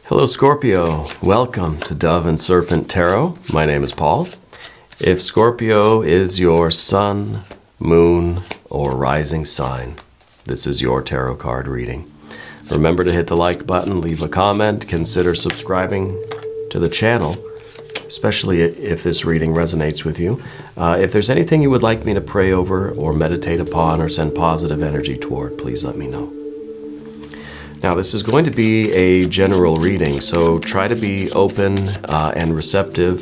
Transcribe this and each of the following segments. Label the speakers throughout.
Speaker 1: Hello Scorpio, welcome to Dove and Serpent Tarot. My name is Paul. If Scorpio is your sun, moon, or rising sign, this is your tarot card reading. Remember to hit the like button, leave a comment, consider subscribing to the channel, especially if this reading resonates with you. If there's anything you would like me to pray over or meditate upon or send positive energy toward, please let me know. Now, this is going to be a general reading, so try to be open and receptive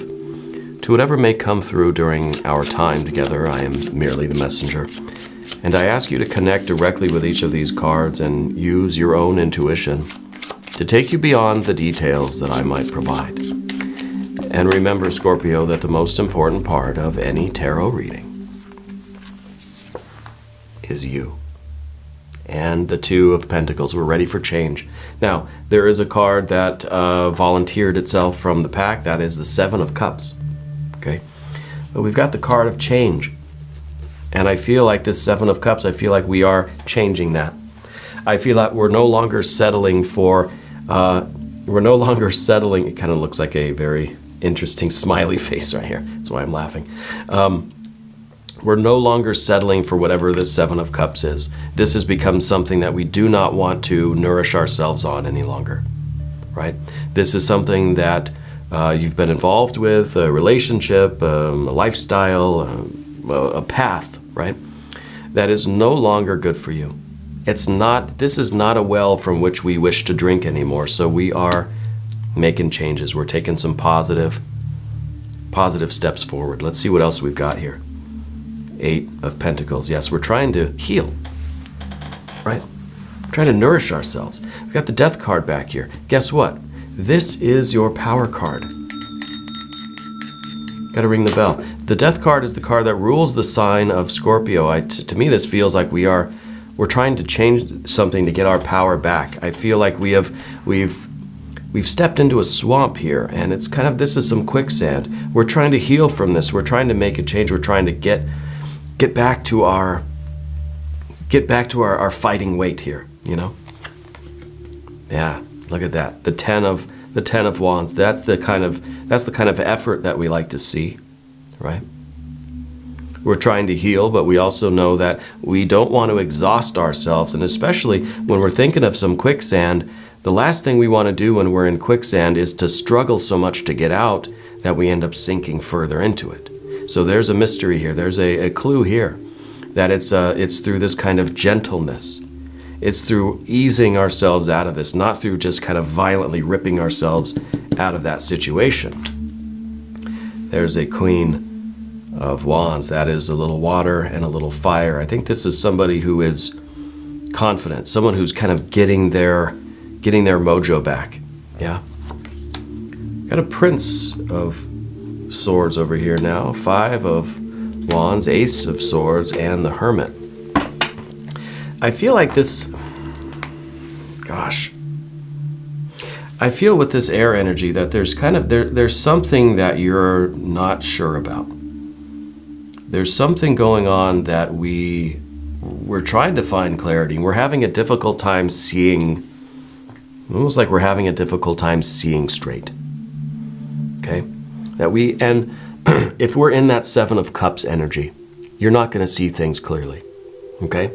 Speaker 1: to whatever may come through during our time together. I am merely the messenger. And I ask you to connect directly with each of these cards and use your own intuition to take you beyond the details that I might provide. And remember, Scorpio, that the most important part of any tarot reading is you. And the Two of Pentacles. We're ready for change. Now, there is a card that volunteered itself from the pack. That is the Seven of Cups. Okay? But we've got the card of change. And I feel like this Seven of Cups, I feel like we are changing that. I feel like we're no longer settling for, it kind of looks like a very interesting smiley face right here. That's why I'm laughing. We're no longer settling for whatever this Seven of Cups is. This has become something that we do not want to nourish ourselves on any longer, right? This is something that you've been involved with, a relationship, a lifestyle, a path, right? That is no longer good for you. This is not a well from which we wish to drink anymore, so we are making changes. We're taking some positive steps forward. Let's see what else we've got here. Eight of Pentacles. Yes, we're trying to heal, right? We're trying to nourish ourselves. We've got the Death card back here. Guess what? This is your power card. Got to ring the bell. The Death card is the card that rules the sign of Scorpio. To me, this feels like we're trying to change something to get our power back. I feel like we've stepped into a swamp here, and it's kind of, this is some quicksand. We're trying to heal from this. We're trying to make a change. We're trying to get back to our fighting weight here, you know? Yeah, look at that. The Ten of Wands. That's the kind of effort that we like to see, right? We're trying to heal, but we also know that we don't want to exhaust ourselves, and especially when we're thinking of some quicksand, the last thing we want to do when we're in quicksand is to struggle so much to get out that we end up sinking further into it. So there's a mystery here. There's a clue here that it's through this kind of gentleness. It's through easing ourselves out of this, not through just kind of violently ripping ourselves out of that situation. There's a Queen of Wands. That is a little water and a little fire. I think this is somebody who is confident, someone who's kind of getting their mojo back. Yeah. Got a Prince of Swords over here now. Five of Wands, Ace of Swords, and the Hermit. I feel like this, gosh, I feel with this air energy that there's kind of, there's something that you're not sure about. There's something going on that we're trying to find clarity. We're having a difficult time seeing, almost like we're having a difficult time seeing straight. Okay? And if we're in that Seven of Cups energy, you're not going to see things clearly. Okay?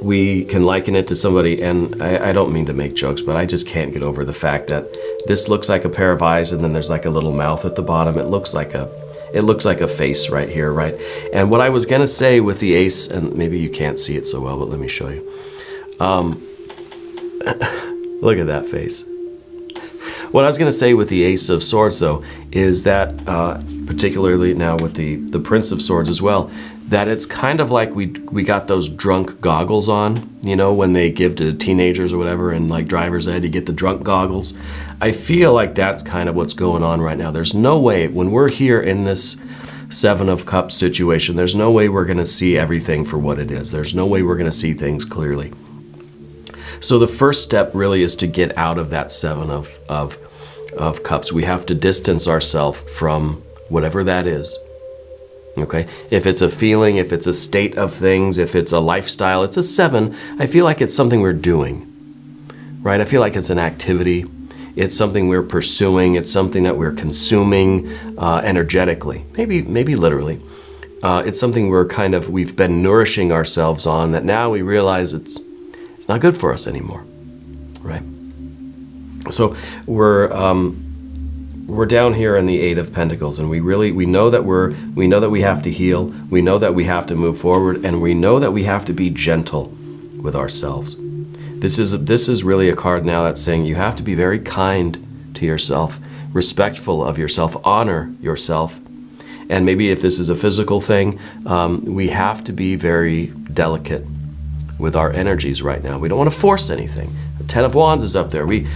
Speaker 1: We can liken it to somebody, and I don't mean to make jokes, but I just can't get over the fact that this looks like a pair of eyes, and then there's like a little mouth at the bottom. It looks like a face right here, right? And what I was going to say with the Ace, and maybe you can't see it so well, but let me show you. Look at that face. What I was going to say with the Ace of Swords, though, is that, particularly now with the Prince of Swords as well, that it's kind of like we got those drunk goggles on, you know, when they give to teenagers or whatever, and like driver's ed, you get the drunk goggles. I feel like that's kind of what's going on right now. There's no way, when we're here in this Seven of Cups situation, there's no way we're going to see everything for what it is. There's no way we're going to see things clearly. So the first step really is to get out of that Seven of Cups. We have to distance ourselves from whatever that is. Okay? If it's a feeling, if it's a state of things, if it's a lifestyle, it's a 7. I feel like it's something we're doing. right? I feel like it's an activity. It's something we're pursuing. It's something that we're consuming energetically, maybe literally. It's something we've been nourishing ourselves on, that now we realize it's not good for us anymore, right? So we're down here in the Eight of Pentacles, and we know that we have to heal. We know that we have to move forward, and we know that we have to be gentle with ourselves. This is really a card now that's saying you have to be very kind to yourself, respectful of yourself, honor yourself. And maybe if this is a physical thing, we have to be very delicate with our energies right now. We don't want to force anything. The Ten of Wands is up there. We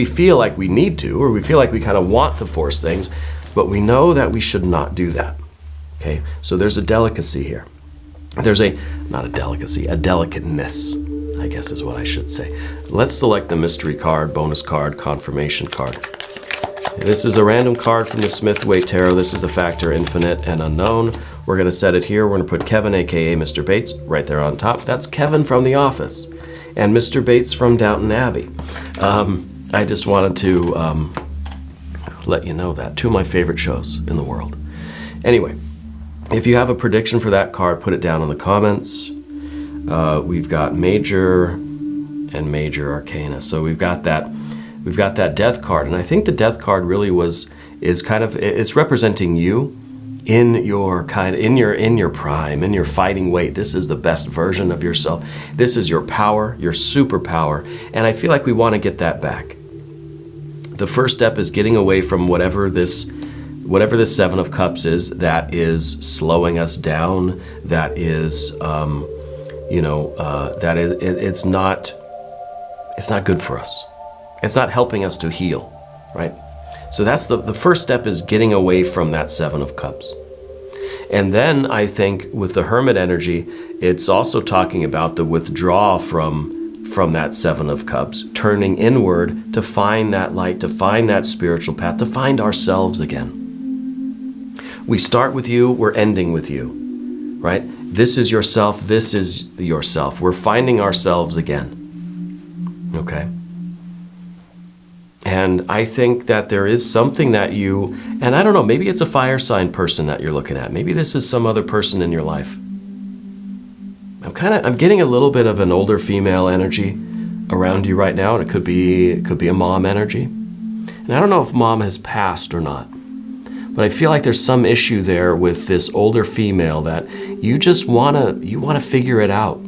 Speaker 1: feel like we need to, or we feel like we kind of want to force things, but we know that we should not do that. Okay, so there's a delicacy here. There's not a delicacy, a delicateness, I guess is what I should say. Let's select the mystery card, bonus card, confirmation card. This is a random card from the Smith-Waite Tarot. This is the factor infinite and unknown. We're going to set it here. We're going to put Kevin, aka Mr. Bates, right there on top. That's Kevin from The Office, and Mr. Bates from Downton Abbey. I just wanted to let you know that. Two of my favorite shows in the world. Anyway, if you have a prediction for that card, put it down in the comments. We've got major and major arcana. So we've got that death card, and I think the death card really it's representing you in your prime, in your fighting weight. This is the best version of yourself. This is your power, your superpower, and I feel like we want to get that back. The first step is getting away from whatever this Seven of Cups is, that is slowing us down, that is it's not good for us. It's not helping us to heal, right? So that's the first step, is getting away from that Seven of Cups. And then I think with the Hermit energy, it's also talking about the withdrawal from that Seven of Cups, turning inward to find that light, to find that spiritual path, to find ourselves again. We start with you, we're ending with you, right? This is yourself, this is yourself. We're finding ourselves again, okay? And I think that there is something that and I don't know, maybe it's a fire sign person that you're looking at. Maybe this is some other person in your life. I'm getting a little bit of an older female energy around you right now, and it could be a mom energy. And I don't know if mom has passed or not, but I feel like there's some issue there with this older female that you just want to figure it out.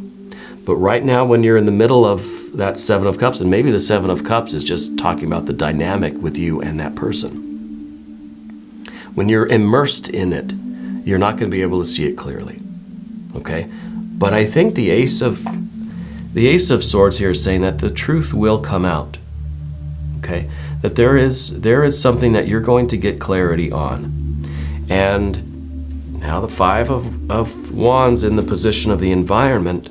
Speaker 1: But right now, when you're in the middle of that Seven of Cups, and maybe the Seven of Cups is just talking about the dynamic with you and that person. When you're immersed in it, you're not going to be able to see it clearly, okay? But I think the Ace of Swords here is saying that the truth will come out, okay? That there is something that you're going to get clarity on. And now the Five of Wands in the position of the environment,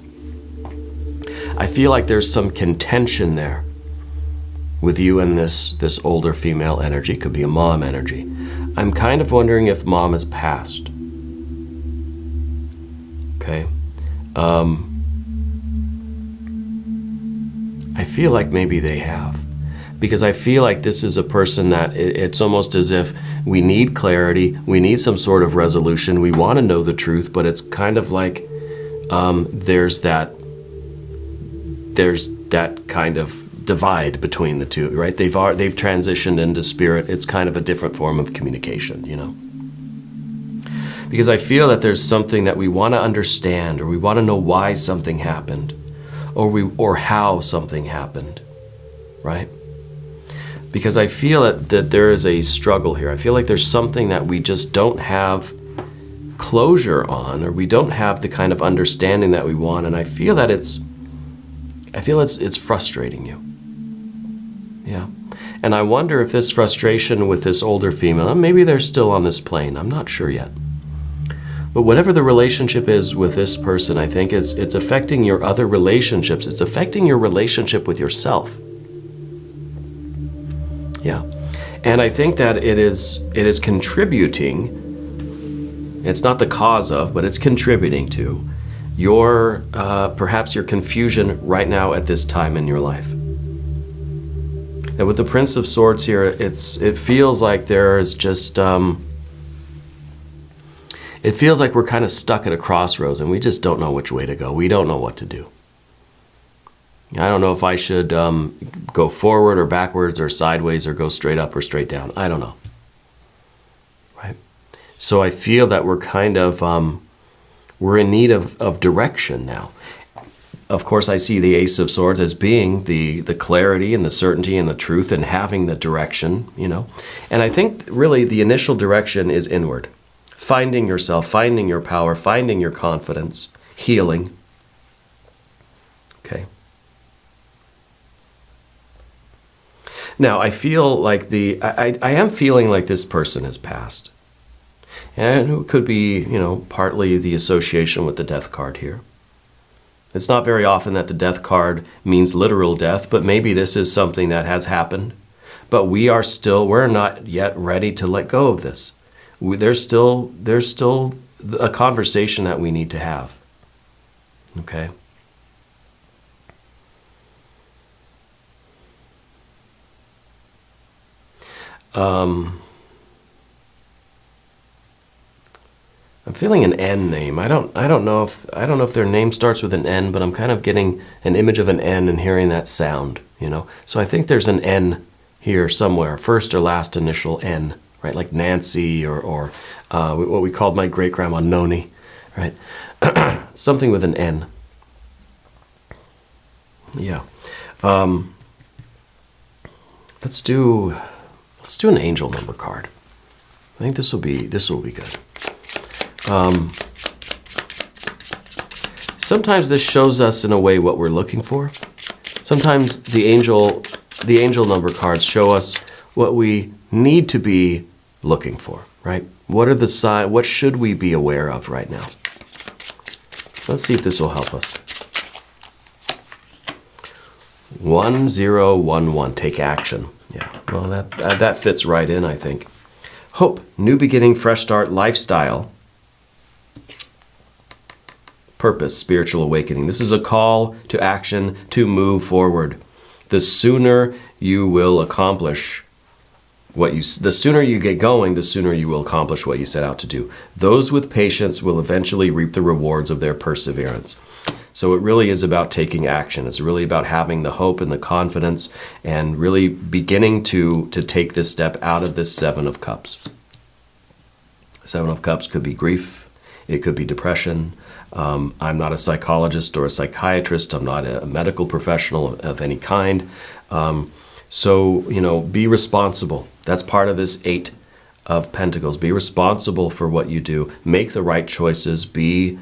Speaker 1: I feel like there's some contention there with you and this older female energy. Could be a mom energy. I'm kind of wondering if mom has passed. Okay. I feel like maybe they have. Because I feel like this is a person that it's almost as if we need clarity, we need some sort of resolution, we want to know the truth, but it's kind of like there's that kind of divide between the two, right? They've transitioned into spirit. It's kind of a different form of communication, you know? Because I feel that there's something that we want to understand, or we want to know why something happened, or how something happened, right? Because I feel that there is a struggle here. I feel like there's something that we just don't have closure on, or we don't have the kind of understanding that we want, and I feel that it's frustrating you. Yeah. And I wonder if this frustration with this older female, maybe they're still on this plane, I'm not sure yet. But whatever the relationship is with this person, I think it's affecting your other relationships. It's affecting your relationship with yourself. Yeah. And I think that it is contributing, it's not the cause of, but it's contributing to perhaps your confusion right now at this time in your life. And with the Prince of Swords here, it feels like there is just, it feels like we're kind of stuck at a crossroads and we just don't know which way to go. We don't know what to do. I don't know if I should go forward or backwards or sideways or go straight up or straight down. I don't know. Right? So I feel that we're kind of, we're in need of direction now. Of course, I see the Ace of Swords as being the clarity and the certainty and the truth and having the direction, you know. And I think really the initial direction is inward. Finding yourself, finding your power, finding your confidence, healing. Okay. Now, I feel like I am feeling like this person has passed. And it could be, you know, partly the association with the Death card here. It's not very often that the Death card means literal death, but maybe this is something that has happened. But we're not yet ready to let go of this. There's still a conversation that we need to have. Okay? I'm feeling an N name. I don't know if their name starts with an N, but I'm kind of getting an image of an N and hearing that sound, you know. So I think there's an N here somewhere, first or last initial N, right? Like Nancy or what we called my great grandma Noni, right? Something with an N. Yeah. Let's do an angel number card. I think this will be good. Sometimes this shows us in a way what we're looking for. Sometimes the angel number cards show us what we need to be looking for, right? What are the signs? What should we be aware of right now? Let's see if this will help us. 1011, take action. Yeah, well, that fits right in, I think. Hope, new beginning, fresh start, lifestyle. Purpose, spiritual awakening. This is a call to action to move forward. The sooner you will accomplish the sooner you get going, the sooner you will accomplish what you set out to do. Those with patience will eventually reap the rewards of their perseverance. So it really is about taking action. It's really about having the hope and the confidence and really beginning to take this step out of this Seven of Cups. Seven of Cups could be grief. It could be depression. I'm not a psychologist or a psychiatrist. I'm not a medical professional of any kind. So, you know, be responsible. That's part of this Eight of Pentacles. Be responsible for what you do. Make the right choices. Be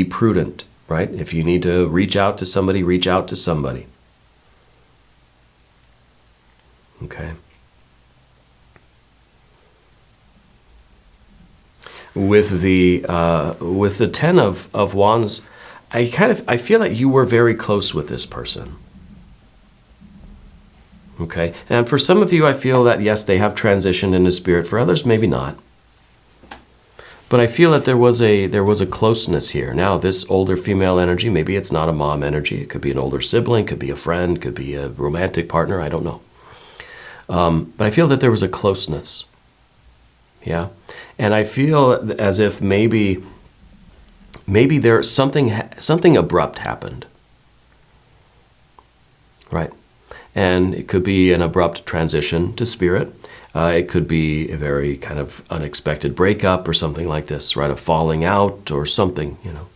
Speaker 1: prudent, right? If you need to reach out to somebody, reach out to somebody. Okay. With the Ten of Wands, I feel like you were very close with this person. Okay, and for some of you, I feel that yes, they have transitioned into spirit. For others, maybe not. But I feel that there was a closeness here. Now, this older female energy, maybe it's not a mom energy. It could be an older sibling, could be a friend, could be a romantic partner. I don't know. But I feel that there was a closeness. Yeah, and I feel as if maybe there's something abrupt happened. Right. And it could be an abrupt transition to spirit. It could be a very kind of unexpected breakup or something like this, right? A falling out or something, you know.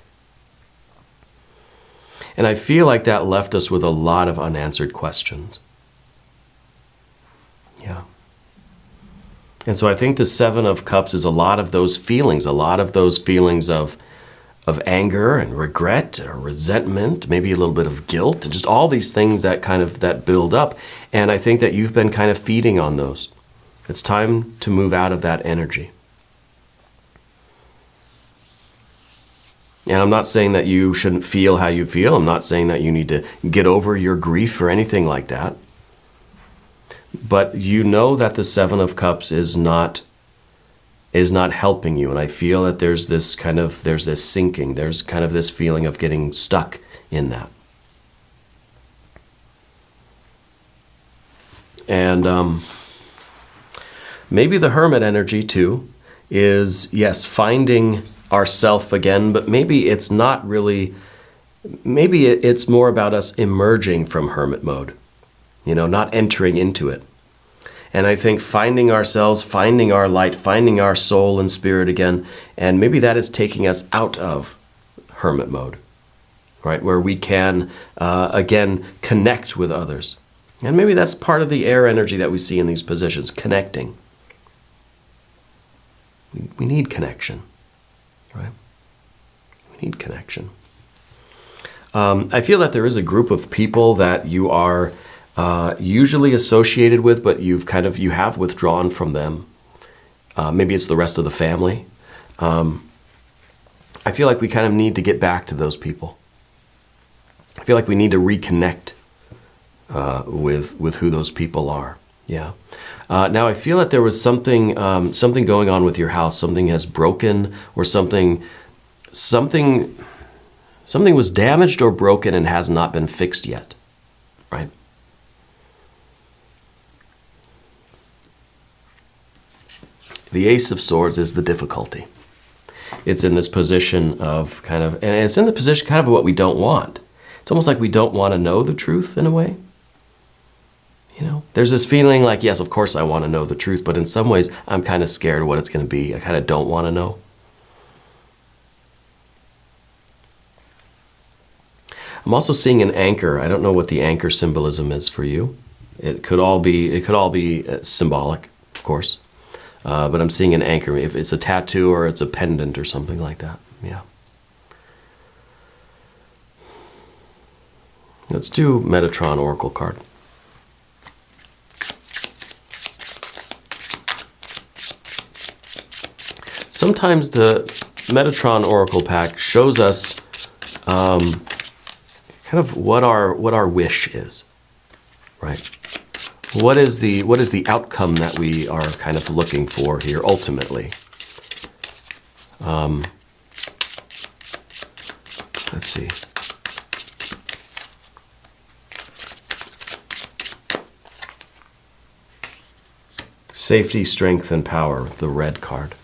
Speaker 1: And I feel like that left us with a lot of unanswered questions. Yeah. And so I think the Seven of Cups is a lot of those feelings of anger and regret or resentment, maybe a little bit of guilt, just all these things that build up. And I think that you've been kind of feeding on those. It's time to move out of that energy. And I'm not saying that you shouldn't feel how you feel. I'm not saying that you need to get over your grief or anything like that. But you know that the Seven of Cups is not helping you. And I feel that there's this sinking, there's kind of this feeling of getting stuck in that. And maybe the hermit energy too is, yes, finding ourself again, but maybe it's not really, maybe it's more about us emerging from hermit mode, not entering into it. And I think finding ourselves, finding our light, finding our soul and spirit again, and maybe that is taking us out of hermit mode, right? Where we can, again, connect with others. And maybe that's part of the air energy that we see in these positions, connecting. We need connection, right? We need connection. I feel that there is a group of people that you are usually associated with, but you have withdrawn from them. Maybe it's the rest of the family. I feel like we kind of need to get back to those people. I feel like we need to reconnect with who those people are. Yeah. Now I feel that there was something going on with your house. Something has broken, or something was damaged or broken and has not been fixed yet, right? The Ace of Swords is the difficulty. It's in this position of and it's in the position kind of what we don't want. It's almost like we don't want to know the truth in a way. There's this feeling like, yes, of course I want to know the truth, but in some ways I'm kind of scared of what it's going to be. I kind of don't want to know. I'm also seeing an anchor. I don't know what the anchor symbolism is for you. It could all be symbolic, of course. But I'm seeing an anchor. If it's a tattoo or it's a pendant or something like that. Yeah. Let's do Metatron Oracle card. Sometimes the Metatron Oracle pack shows us kind of what our wish is, right? What is the outcome that we are kind of looking for here ultimately? Let's see. Safety, strength, and power, the red card.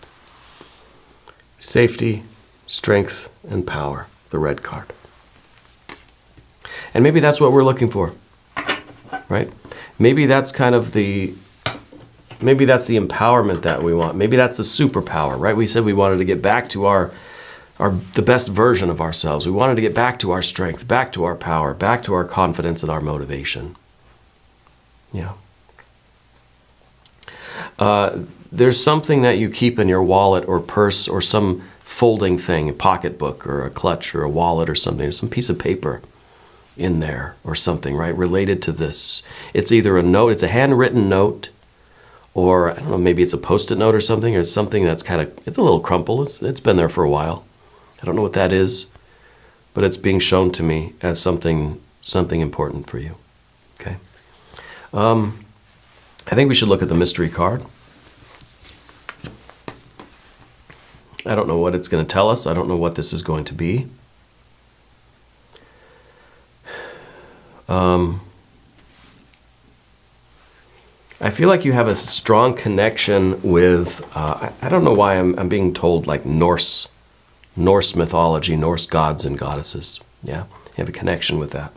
Speaker 1: Safety, strength, and power, the red card. And maybe that's what we're looking for, right? Maybe that's kind of maybe that's the empowerment that we want. Maybe that's the superpower, right? We said we wanted to get back to the best version of ourselves. We wanted to get back to our strength, back to our power, back to our confidence and our motivation. Yeah. There's something that you keep in your wallet or purse or some folding thing, a pocketbook or a clutch or a wallet or something, or some piece of paper in there or something, right, related to this. It's either a note, it's a handwritten note, or I don't know, maybe it's a Post-it note or something, or it's something that's it's a little crumpled. It's been there for a while. I don't know what that is, but it's being shown to me as something important for you. Okay. I think we should look at the mystery card. I don't know what it's going to tell us. I don't know what this is going to be. I feel like you have a strong connection with, I don't know why I'm being told like Norse mythology, Norse gods and goddesses. Yeah, you have a connection with that.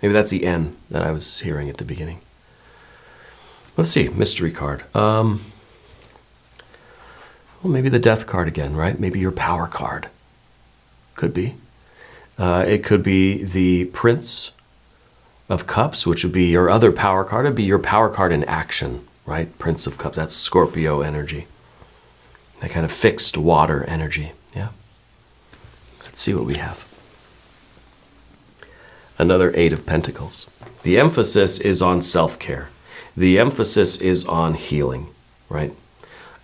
Speaker 1: Maybe that's the N that I was hearing at the beginning. Let's see, mystery card. Well, maybe the death card again, right? Maybe your power card. Could be. It could be the Prince of Cups, which would be your other power card. It'd be your power card in action, right? Prince of Cups, that's Scorpio energy. That kind of fixed water energy, yeah? Let's see what we have. Another Eight of Pentacles. The emphasis is on self-care. The emphasis is on healing, right?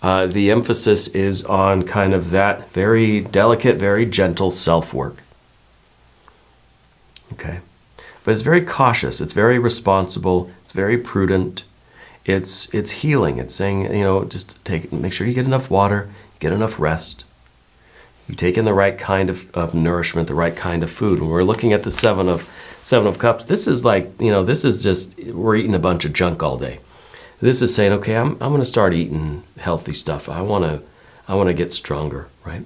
Speaker 1: The emphasis is on kind of that very delicate, very gentle self-work. Okay. But it's very cautious. It's very responsible. It's very prudent. It's healing. It's saying, just make sure you get enough water, get enough rest. You take in the right kind of nourishment, the right kind of food. When we're looking at the Seven of Cups, this is like, this is just, we're eating a bunch of junk all day. This is saying, okay, I'm going to start eating healthy stuff. I want to get stronger, right?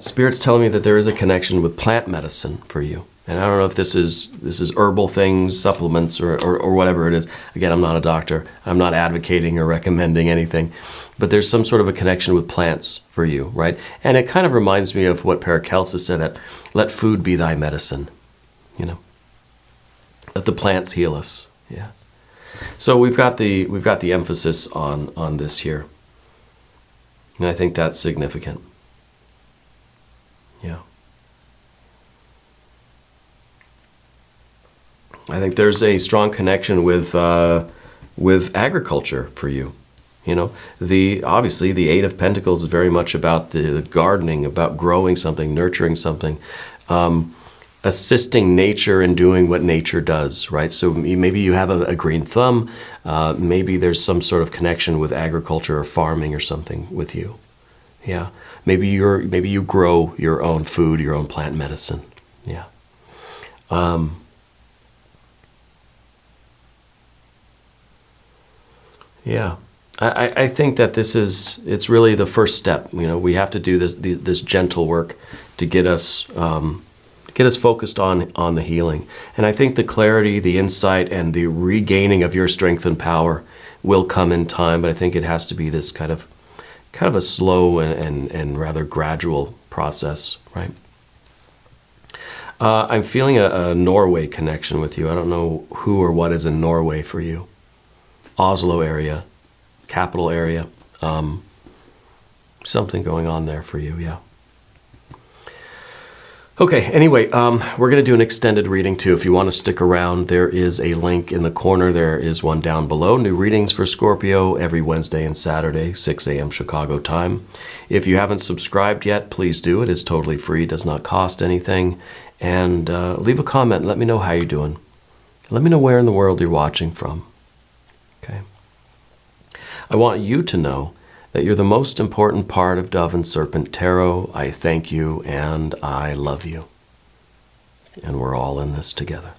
Speaker 1: Spirit's telling me that there is a connection with plant medicine for you. And I don't know if this is herbal things, supplements, or whatever it is. Again, I'm not a doctor. I'm not advocating or recommending anything. But there's some sort of a connection with plants for you, right? And it kind of reminds me of what Paracelsus said, that let food be thy medicine, Let the plants heal us, yeah. So we've got the emphasis on this here. And I think that's significant. Yeah. I think there's a strong connection with agriculture for you. Obviously the Eight of Pentacles is very much about the gardening, about growing something, nurturing something, assisting nature in doing what nature does, right? So maybe you have a green thumb, maybe there's some sort of connection with agriculture or farming or something with you. Yeah. Maybe you grow your own food, your own plant medicine. Yeah. Yeah. I think that it's really the first step. We have to do this gentle work to get us focused on the healing. And I think the clarity, the insight, and the regaining of your strength and power will come in time. But I think it has to be this kind of a slow and rather gradual process, right? I'm feeling a Norway connection with you. I don't know who or what is in Norway for you. Oslo area. Capital area, something going on there for you, yeah. Okay, anyway, we're going to do an extended reading too. If you want to stick around, there is a link in the corner. There is one down below. New readings for Scorpio every Wednesday and Saturday, 6 a.m. Chicago time. If you haven't subscribed yet, please do. It is totally free, does not cost anything. And leave a comment. Let me know how you're doing. Let me know where in the world you're watching from. Okay. I want you to know that you're the most important part of Dove and Serpent Tarot. I thank you and I love you. And we're all in this together.